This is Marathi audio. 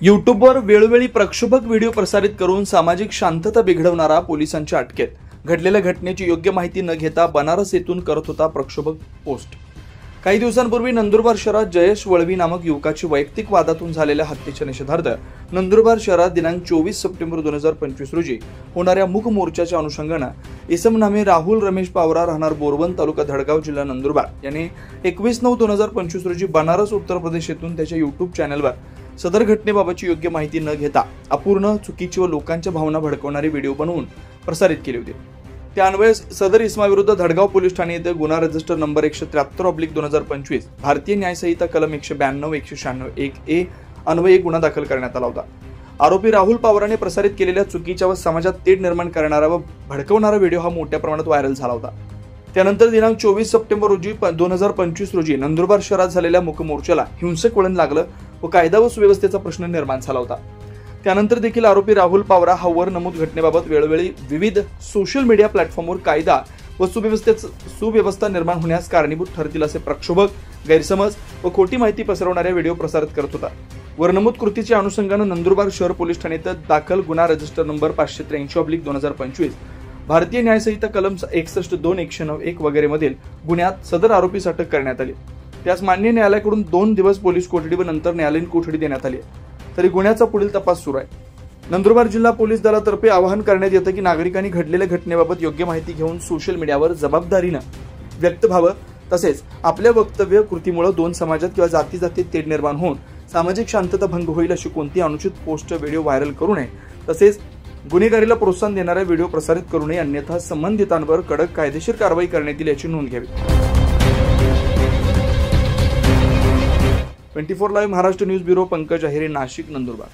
यूट्यूबवर वेळोवेळी प्रक्षोभक व्हिडिओ प्रसारित करून सामाजिक शांतता बिघडवणारा पोलिसांच्या अटकेत। घडलेल्या घटनेची योग्य माहिती न घेता बनारस येथून करत होता प्रक्षोभक पोस्ट। काही दिवसांपूर्वी नंदुरबार शहरात जयेश वळवी नामक युवकाची वैयक्तिक वादातून झालेल्या हत्येच्या निषेधार्थ नंदुरबार शहरात दिनांक 24 सप्टेंबर 2025 रोजी होणाऱ्या मूक मोर्चाच्या अनुषंगाने इसम नामे राहुल रमेश पावरा राहणार बोरवन तालुका धडगाव जिल्हा नंदुरबार यांनी 21/9/2025 रोजी बनारस उत्तर प्रदेश येथून त्याच्या यूट्यूब चॅनलवर सदर घटनेबाबतची योग्य माहिती न घेता अपूर्ण, चुकीची व लोकांच्या भावना भडकवणारी व्हिडिओ बनवून प्रसारित केली होती। त्यान्वये सदर इसमाविरुद्ध धडगाव पोलीस ठाणे येथे गुन्हा रजिस्टर नंबर 173/2025 भारतीय न्याय संहिता कलम 192-196-1A अन्वये गुन्हा दाखल करण्यात आला होता। आरोपी राहुल पावराने प्रसारित केलेल्या चुकीच्या व समाजात तेढ निर्माण करणारा व भडकवणारा व्हिडिओ हा मोठ्या प्रमाणात व्हायरल झाला होता। त्यानंतर दिनांक 24 सप्टेंबर 2025 रोजी नंदुरबार शहरात झालेल्या मूक मोर्चाला हिंसक वळण लागलं व कायदा व सुव्यवस्थेचा प्रश्न निर्माण झाला होता। त्यानंतर देखील आरोपी राहुल पावरा हा वर नमूद घटनेबाबत वेळोवेळी विविध सोशल मीडिया प्लॅटफॉर्मवर कायदा व सुव्यवस्था निर्माण होण्यास कारणीभूत ठरतील असे प्रक्षोभक, गैरसमज व खोटी माहिती पसरवणाऱ्या व्हिडिओ प्रसारित करत होता। वर नमूद कृतीच्या अनुषंगाने नंदुरबार शहर पोलीस ठाणे येथे दाखल गुन्हा रजिस्टर नंबर 583/2025 भारतीय न्याय संहिता कलम 61-2-109-1 वगैरे मधील गुन्ह्यात सदर आरोपीस अटक करण्यात आली। त्यास माननीय न्यायालयाकडून 2 दिवस पोलीस कोठडी व नंतर न्यायालयीन कोठडी देण्यात आली। तरी गुन्ह्याचा पुढील तपास सुरू आहे। नंदुरबार जिल्हा पोलीस दलातर्फे आवाहन करण्यात येतं की नागरिकांनी घडलेल्या घटनेबाबत योग्य माहिती घेऊन सोशल मीडियावर जबाबदारीने व्यक्त व्हावं, तसेच आपल्या वक्तव्य कृतीमुळे दोन समाजात किंवा जातीत तेढ निर्माण होऊन सामाजिक शांतता भंग होईल अशी कोणती अनुचित पोस्ट व्हिडिओ व्हायरल करू नये, तसेच गुन्हेगारीला प्रोत्साहन देणाऱ्या व्हिडिओ प्रसारित करू नये, अन्यथा संबंधितांवर कडक कायदेशीर कारवाई करण्यात येईल याची नोंद घ्यावी। 24 live Maharashtra news bureau, Pankaj Ahire, Nashik, Nandurbar.